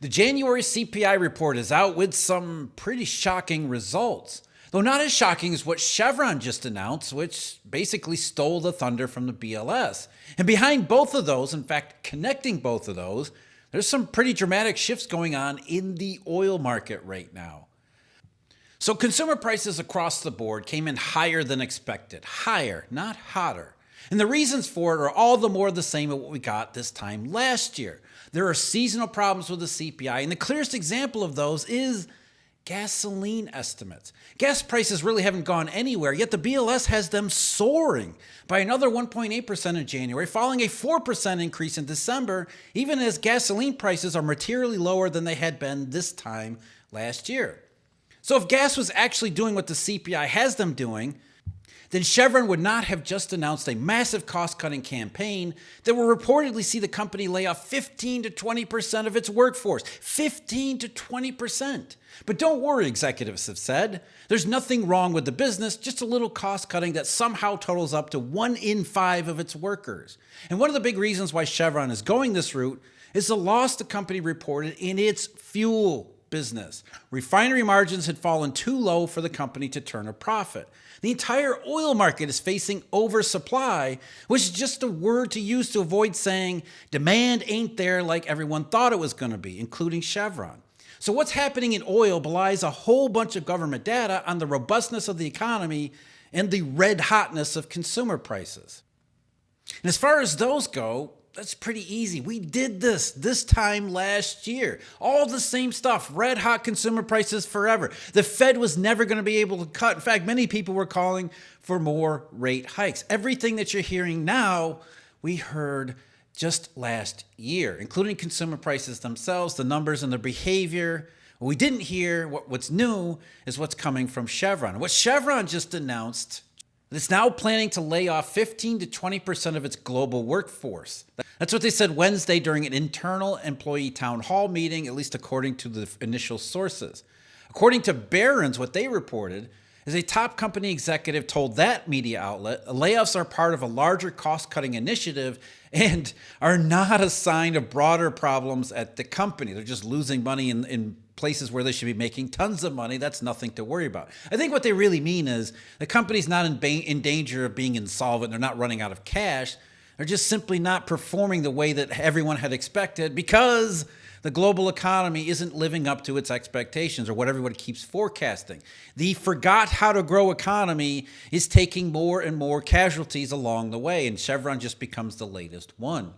The January CPI report is out with some pretty shocking results. Though not as shocking as what Chevron just announced, which basically stole the thunder from the BLS. And behind both of those, in fact, connecting both of those, there's some pretty dramatic shifts going on in the oil market right now. So consumer prices across the board came in higher than expected. Higher, not hotter. And the reasons for it are all the more the same as what we got this time last year. There are seasonal problems with the CPI, and the clearest example of those is gasoline estimates. Gas prices really haven't gone anywhere, yet the BLS has them soaring by another 1.8% in January, following a 4% increase in December, even as gasoline prices are materially lower than they had been this time last year. So if gas was actually doing what the CPI has them doing, then Chevron would not have just announced a massive cost-cutting campaign that will reportedly see the company lay off 15 to 20% of its workforce. 15 to 20%. But don't worry, executives have said. There's nothing wrong with the business, just a little cost-cutting that somehow totals up to 1 in 5 of its workers. And one of the big reasons why Chevron is going this route is the loss the company reported in its fuel business. Refinery margins had fallen too low for the company to turn a profit. The entire oil market is facing oversupply, which is just a word to use to avoid saying demand ain't there like everyone thought it was going to be, including Chevron. So what's happening in oil belies a whole bunch of government data on the robustness of the economy and the red hotness of consumer prices. And as far as those go, that's pretty easy. We did this time last year. All the same stuff, red hot consumer prices forever. The Fed was never going to be able to cut. In fact, many people were calling for more rate hikes. Everything that you're hearing now, we heard just last year, including consumer prices themselves, the numbers and their behavior. What we didn't hear, what's new, is what's coming from Chevron. What Chevron just announced, it's now planning to lay off 15 to 20% of its global workforce. That's what they said Wednesday during an internal employee town hall meeting, at least according to the initial sources. According to Barrons, what they reported is a top company executive told that media outlet layoffs are part of a larger cost-cutting initiative and are not a sign of broader problems at the company. They're just losing money in places where they should be making tons of money. That's nothing to worry about. I think what they really mean is the company's not in danger of being insolvent. They're not running out of cash. They're just simply not performing the way that everyone had expected because the global economy isn't living up to its expectations or what everybody keeps forecasting. The forgot how to grow economy is taking more and more casualties along the way, and Chevron just becomes the latest one.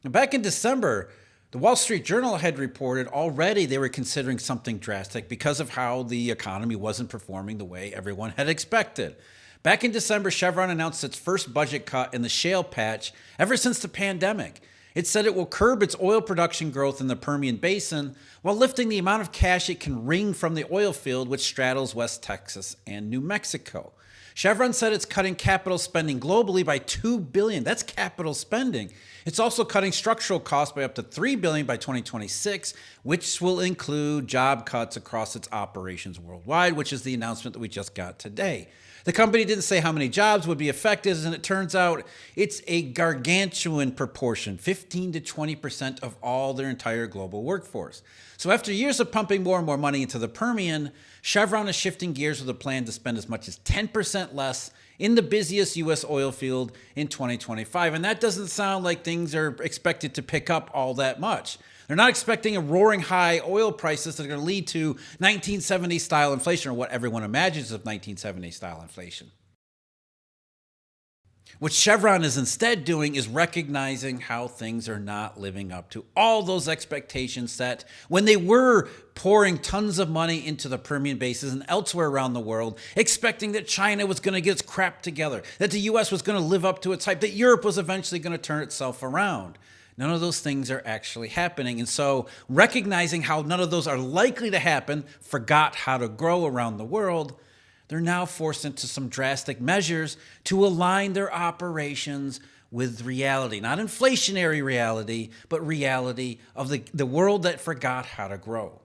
Now, back in December, the Wall Street Journal had reported already they were considering something drastic because of how the economy wasn't performing the way everyone had expected. Back in December, Chevron announced its first budget cut in the shale patch ever since the pandemic. It said it will curb its oil production growth in the Permian Basin while lifting the amount of cash it can wring from the oil field which straddles West Texas and New Mexico. Chevron said it's cutting capital spending globally by $2 billion. That's capital spending. It's also cutting structural costs by up to $3 billion by 2026, which will include job cuts across its operations worldwide, which is the announcement that we just got today. The company didn't say how many jobs would be affected, and it turns out it's a gargantuan proportion, 15 to 20% of all their entire global workforce. So after years of pumping more and more money into the Permian, Chevron is shifting gears with a plan to spend as much as 10% less in the busiest U.S. oil field in 2025. And that doesn't sound like things are expected to pick up all that much. They're not expecting a roaring high oil prices that are going to lead to 1970 style inflation, or what everyone imagines of 1970 style inflation. What Chevron is instead doing is recognizing how things are not living up to all those expectations set when they were pouring tons of money into the Permian Basin and elsewhere around the world, expecting that China was going to get its crap together, that the U.S. was going to live up to its hype, that Europe was eventually going to turn itself around. None of those things are actually happening. And so recognizing how none of those are likely to happen, forgot how to grow around the world, they're now forced into some drastic measures to align their operations with reality. Not inflationary reality, but reality of the world that forgot how to grow.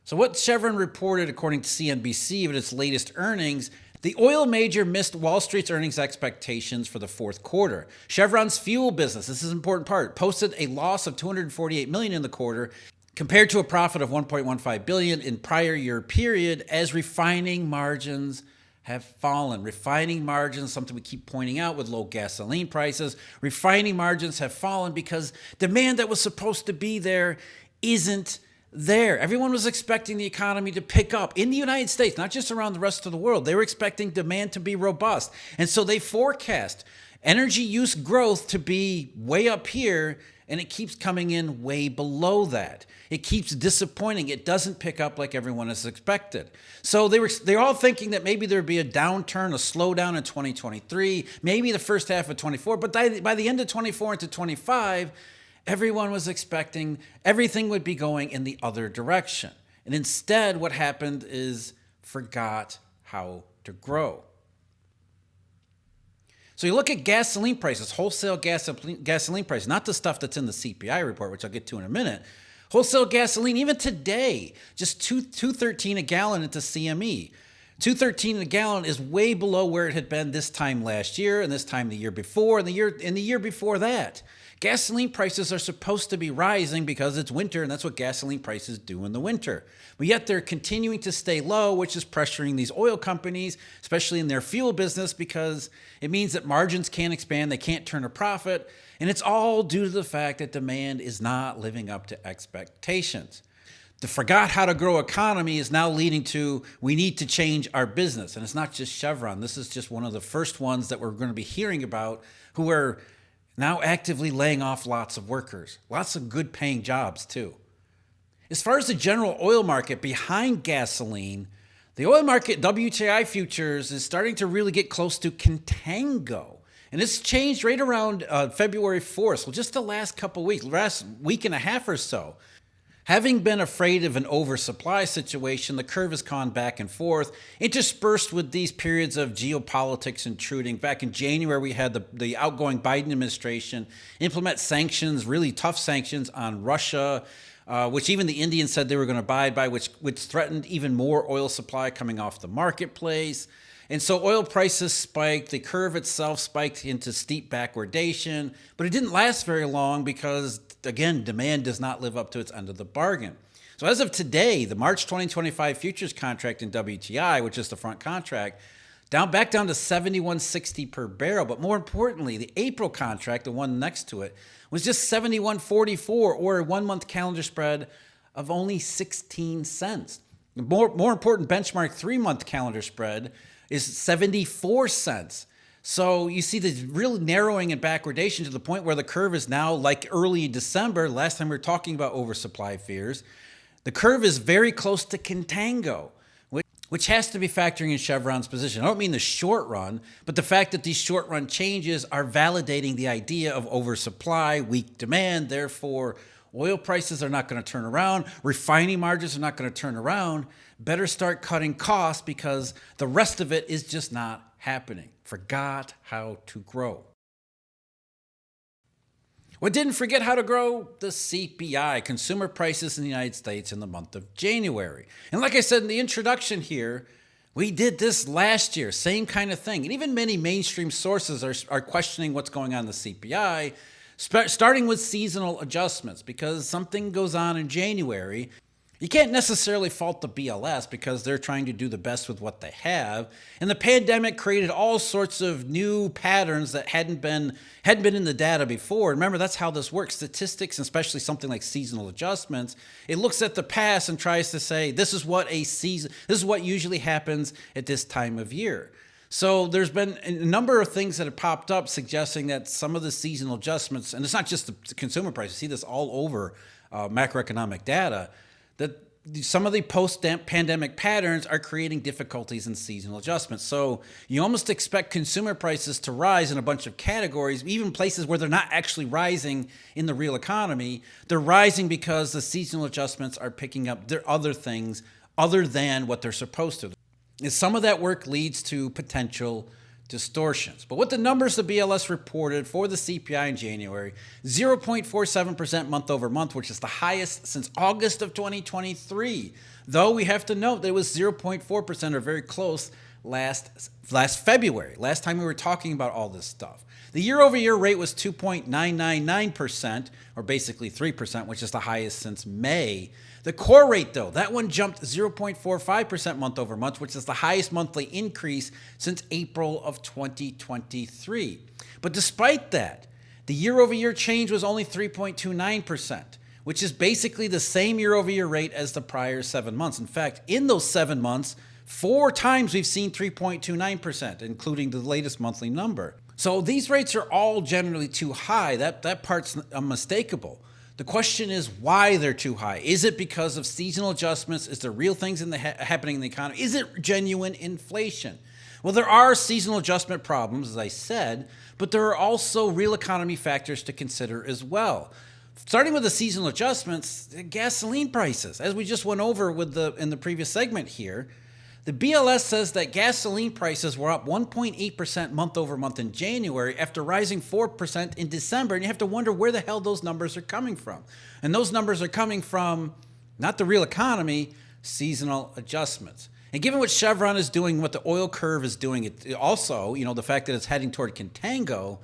So what Chevron reported, according to CNBC, of its latest earnings, the oil major missed Wall Street's earnings expectations for the fourth quarter. Chevron's fuel business, this is an important part, posted a loss of $248 million in the quarter, compared to a profit of 1.15 billion in prior year period, as refining margins have fallen. Refining margins, something we keep pointing out with low gasoline prices, refining margins have fallen because demand that was supposed to be there isn't there. Everyone was expecting the economy to pick up in the United States, not just around the rest of the world. They were expecting demand to be robust. And so they forecast energy use growth to be way up here, and it keeps coming in way below that. It keeps disappointing. It doesn't pick up like everyone has expected. So they're all thinking that maybe there'd be a downturn, a slowdown in 2023, maybe the first half of 24, but by the end of 24 into 25, everyone was expecting everything would be going in the other direction. And instead, what happened is forgot how to grow. So you look at gasoline prices, wholesale gasoline prices, not the stuff that's in the CPI report, which I'll get to in a minute. Wholesale gasoline, even today, just $2.13 a gallon into CME. $2.13 a gallon is way below where it had been this time last year and this time the year before and the year before that. Gasoline prices are supposed to be rising because it's winter, and that's what gasoline prices do in the winter. But yet they're continuing to stay low, which is pressuring these oil companies, especially in their fuel business, because it means that margins can't expand, they can't turn a profit, and it's all due to the fact that demand is not living up to expectations. The forgot how to grow economy is now leading to we need to change our business. And it's not just Chevron. This is just one of the first ones that we're going to be hearing about who are now actively laying off lots of workers, lots of good paying jobs too. As far as the general oil market behind gasoline, the oil market WTI futures is starting to really get close to contango. And it's changed right around February 4th, so just the last couple weeks, last week and a half or so. Having been afraid of an oversupply situation, the curve has gone back and forth, interspersed with these periods of geopolitics intruding. Back in January, we had the outgoing Biden administration implement sanctions, really tough sanctions on Russia, which even the Indians said they were going to abide by, which threatened even more oil supply coming off the marketplace. And so oil prices spiked, the curve itself spiked into steep backwardation, but it didn't last very long because, again, demand does not live up to its end of the bargain. So as of today, the March 2025 futures contract in WTI, which is the front contract, back down to $71.60 per barrel. But more importantly, the April contract, the one next to it, was just $71.44, or a 1-month calendar spread of only 16 cents. The more important benchmark 3-month calendar spread is 74 cents. So you see the real narrowing and backwardation to the point where the curve is now, like early December, last time we were talking about oversupply fears, the curve is very close to contango, which has to be factoring in Chevron's position. I don't mean the short run, but the fact that these short run changes are validating the idea of oversupply, weak demand, therefore oil prices are not going to turn around, refining margins are not going to turn around. Better start cutting costs because the rest of it is just not happening. Forgot how to grow. What didn't forget how to grow? The CPI, consumer prices in the United States in the month of January. And like I said in the introduction here, we did this last year, same kind of thing. And even many mainstream sources are questioning what's going on in the CPI, starting with seasonal adjustments, because something goes on in January. You can't necessarily fault the BLS because they're trying to do the best with what they have. And the pandemic created all sorts of new patterns that hadn't been in the data before. Remember, that's how this works. Statistics, especially something like seasonal adjustments, it looks at the past and tries to say, this is what usually happens at this time of year. So there's been a number of things that have popped up suggesting that some of the seasonal adjustments, and it's not just the consumer price, you see this all over macroeconomic data, that some of the post-pandemic patterns are creating difficulties in seasonal adjustments. So you almost expect consumer prices to rise in a bunch of categories, even places where they're not actually rising in the real economy. They're rising because the seasonal adjustments are picking up their other things other than what they're supposed to. And some of that work leads to potential distortions. But what the numbers the BLS reported for the CPI in January, 0.47% month over month, which is the highest since August of 2023. Though we have to note that it was 0.4% or very close last February, last time we were talking about all this stuff. The year-over-year rate was 2.999%, or basically 3%, which is the highest since May. The core rate, though, that one jumped 0.45% month over month, which is the highest monthly increase since April of 2023. But despite that, the year-over-year change was only 3.29%, which is basically the same year-over-year rate as the prior 7 months. In fact, in those 7 months, 4 times we've seen 3.29%, including the latest monthly number. So these rates are all generally too high. That part's unmistakable. The question is why they're too high. Is it because of seasonal adjustments? Is there real things happening in the economy? Is it genuine inflation? Well, there are seasonal adjustment problems, as I said, but there are also real economy factors to consider as well. Starting with the seasonal adjustments, gasoline prices, as we just went over in the previous segment here, the BLS says that gasoline prices were up 1.8% month over month in January after rising 4% in December. And you have to wonder where the hell those numbers are coming from. And those numbers are coming from not the real economy, seasonal adjustments. And given what Chevron is doing, what the oil curve is doing, it also, the fact that it's heading toward contango,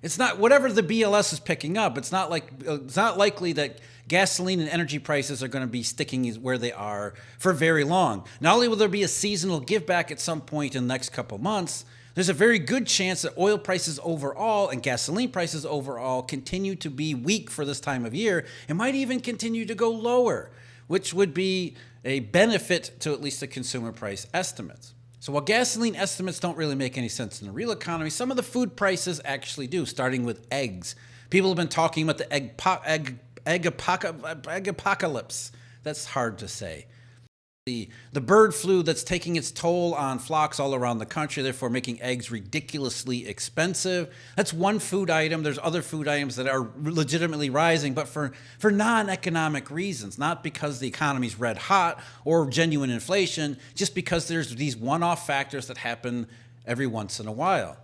it's not whatever the BLS is picking up. It's not likely that gasoline and energy prices are going to be sticking where they are for very long. Not only will there be a seasonal give back at some point in the next couple months, there's a very good chance that oil prices overall and gasoline prices overall continue to be weak for this time of year and might even continue to go lower, which would be a benefit to at least the consumer price estimates. So while gasoline estimates don't really make any sense in the real economy, some of the food prices actually do, starting with eggs. People have been talking about the egg apocalypse. That's hard to say. The bird flu that's taking its toll on flocks all around the country, therefore making eggs ridiculously expensive. That's one food item. There's other food items that are legitimately rising, but for non-economic reasons, not because the economy's red hot or genuine inflation, just because there's these one-off factors that happen every once in a while.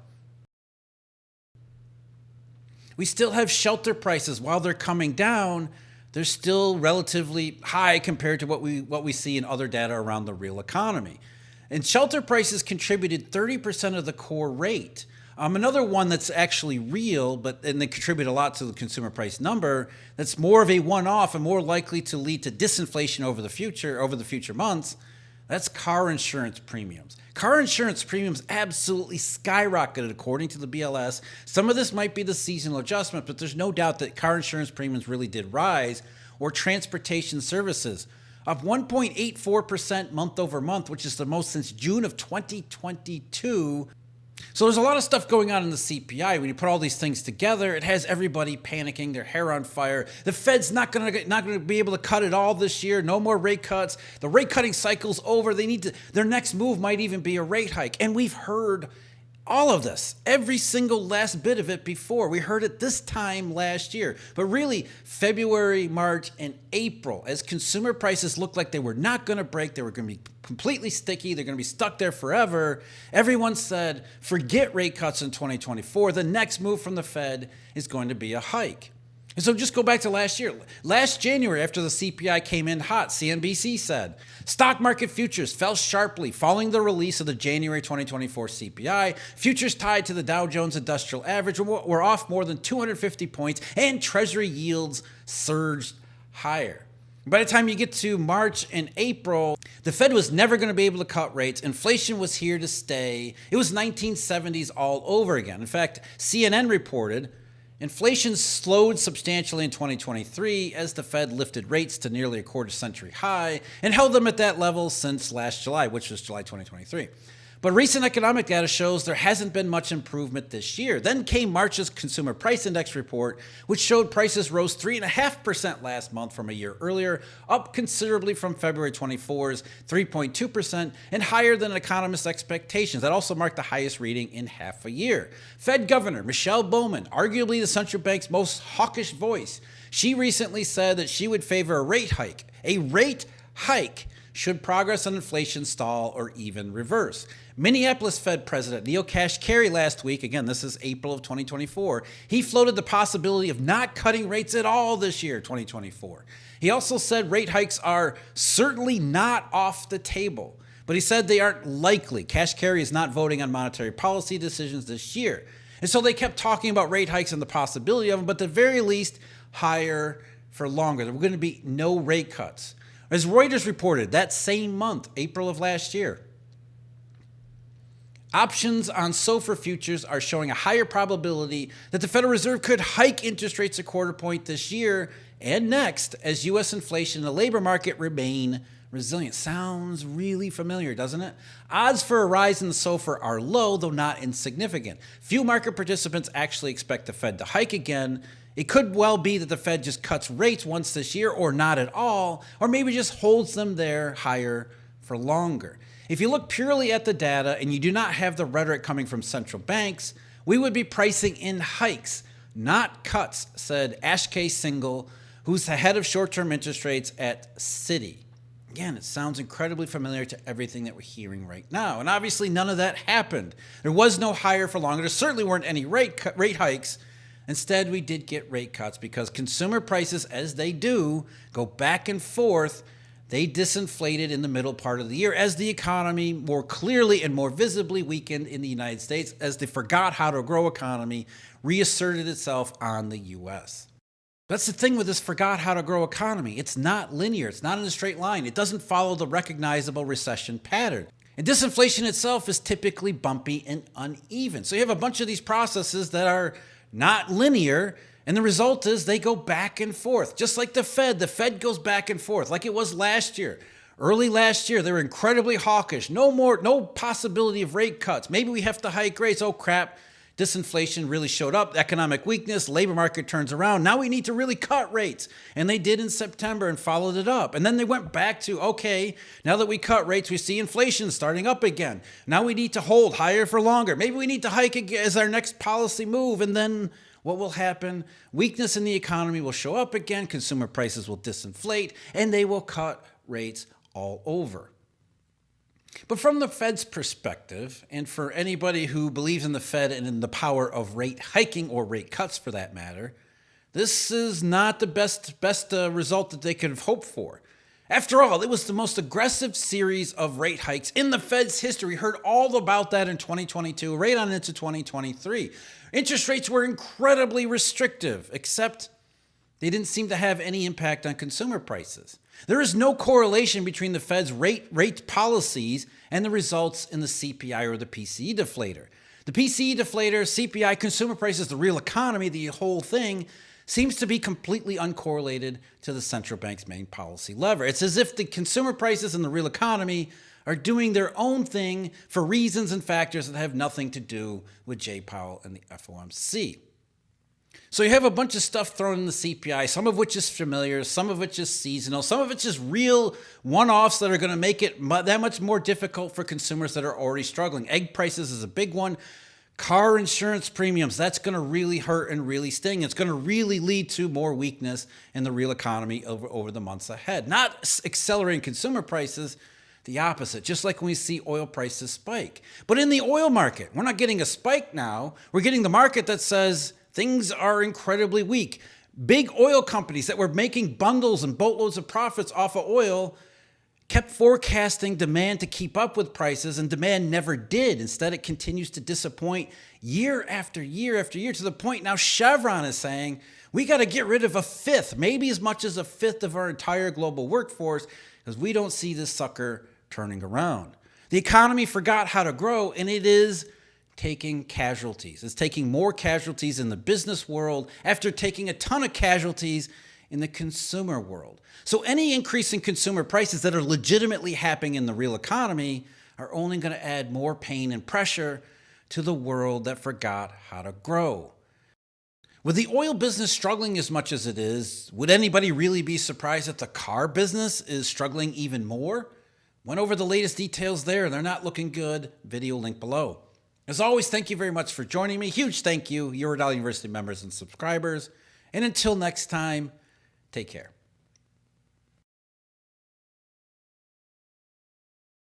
We still have shelter prices. While they're coming down, they're still relatively high compared to what we see in other data around the real economy. And shelter prices contributed 30% of the core rate. Another one that's actually real, and they contribute a lot to the consumer price number, that's more of a one-off and more likely to lead to disinflation over the future months, that's car insurance premiums. Car insurance premiums absolutely skyrocketed according to the BLS. Some of this might be the seasonal adjustment, but there's no doubt that car insurance premiums really did rise, or transportation services, up 1.84% month over month, which is the most since June of 2022. So there's a lot of stuff going on in the CPI. When you put all these things together, it has everybody panicking, their hair on fire. The Fed's not going to be able to cut it all this year. No more rate cuts. The rate cutting cycle's over. Their next move might even be a rate hike. And we've heard all of this, every single last bit of it before. We heard it this time last year. But really, February, March, and April, as consumer prices looked like they were not going to break, they were going to be completely sticky, they're going to be stuck there forever, everyone said, forget rate cuts in 2024. The next move from the Fed is going to be a hike. And so just go back to last year. Last January, after the CPI came in hot, CNBC said, stock market futures fell sharply following the release of the January 2024 CPI. Futures tied to the Dow Jones Industrial Average were off more than 250 points, and Treasury yields surged higher. By the time you get to March and April, the Fed was never going to be able to cut rates. Inflation was here to stay. It was 1970s all over again. In fact, CNN reported inflation slowed substantially in 2023 as the Fed lifted rates to nearly a quarter-century high and held them at that level since last July, which was July 2023. But recent economic data shows there hasn't been much improvement this year. Then came March's Consumer Price Index report, which showed prices rose 3.5% last month from a year earlier, up considerably from February 24's 3.2% and higher than economists' expectations. That also marked the highest reading in half a year. Fed Governor Michelle Bowman, arguably the central bank's most hawkish voice, she recently said that she would favor a rate hike. A rate hike should progress on inflation stall or even reverse. Minneapolis Fed President Neil Kashkari last week, again, this is April of 2024, he floated the possibility of not cutting rates at all this year, 2024. He also said rate hikes are certainly not off the table, but he said they aren't likely. Kashkari is not voting on monetary policy decisions this year. And so they kept talking about rate hikes and the possibility of them, but at the very least, higher for longer. There were going to be no rate cuts. As Reuters reported that same month, April of last year, options on SOFR futures are showing a higher probability that the Federal Reserve could hike interest rates a quarter point this year and next as U.S. inflation and the labor market remain resilient. Sounds really familiar, doesn't it? Odds for a rise in the SOFR are low, though not insignificant. Few market participants actually expect the Fed to hike again. It could well be that the Fed just cuts rates once this year or not at all, or maybe just holds them there higher for longer. If you look purely at the data and you do not have the rhetoric coming from central banks, we would be pricing in hikes, not cuts, said Ashkay Singhal, who's the head of short-term interest rates at Citi. Again, it sounds incredibly familiar to everything that we're hearing right now. And obviously none of that happened. There was no higher for longer. There certainly weren't any rate hikes. Instead, we did get rate cuts because consumer prices, as they do, go back and forth. They disinflated in the middle part of the year as the economy more clearly and more visibly weakened in the United States as the forgot how to grow economy reasserted itself on the U.S. That's the thing with this forgot how to grow economy. It's not linear. It's not in a straight line. It doesn't follow the recognizable recession pattern. And disinflation itself is typically bumpy and uneven. So you have a bunch of these processes that are not linear, and the result is they go back and forth. Just like the Fed goes back and forth like it was last year. Early last year, they were incredibly hawkish. No possibility of rate cuts. Maybe we have to hike rates. Oh crap, disinflation really showed up. Economic weakness, labor market turns around. Now we need to really cut rates. And they did in September and followed it up. And then they went back to, okay, now that we cut rates, we see inflation starting up again. Now we need to hold higher for longer. Maybe we need to hike again as our next policy move. And then what will happen? Weakness in the economy will show up again. Consumer prices will disinflate and they will cut rates all over. But from the Fed's perspective, and for anybody who believes in the Fed and in the power of rate hiking or rate cuts for that matter, this is not the best result that they could have hoped for. After all, it was the most aggressive series of rate hikes in the Fed's history. We heard all about that in 2022, right on into 2023. Interest rates were incredibly restrictive, except they didn't seem to have any impact on consumer prices. There is no correlation between the Fed's rate policies and the results in the CPI or the PCE deflator. The PCE deflator, CPI, consumer prices, the real economy, the whole thing seems to be completely uncorrelated to the central bank's main policy lever. It's as if the consumer prices and the real economy are doing their own thing for reasons and factors that have nothing to do with Jay Powell and the FOMC. So you have a bunch of stuff thrown in the CPI, some of which is familiar, some of which is seasonal, some of it's just real one-offs that are going to make it that much more difficult for consumers that are already struggling. Egg prices is a big one. Car insurance premiums, that's going to really hurt and really sting. It's going to really lead to more weakness in the real economy over the months ahead. Not accelerating consumer prices, the opposite, just like when we see oil prices spike. But in the oil market, we're not getting a spike now. We're getting the market that says things are incredibly weak. Big oil companies that were making bundles and boatloads of profits off of oil kept forecasting demand to keep up with prices, and demand never did. Instead, it continues to disappoint year after year after year, to the point now Chevron is saying, we got to get rid of a fifth, maybe as much as a fifth of our entire global workforce, because we don't see this sucker turning around. The economy forgot how to grow, and it is taking casualties. It's taking more casualties in the business world after taking a ton of casualties in the consumer world. So any increase in consumer prices that are legitimately happening in the real economy are only going to add more pain and pressure to the world that forgot how to grow. With the oil business struggling as much as it is, would anybody really be surprised that the car business is struggling even more? Went over the latest details there. They're not looking good. Video link below. As always, thank you very much for joining me. Huge thank you, Eurodollar University members and subscribers. And until next time, take care.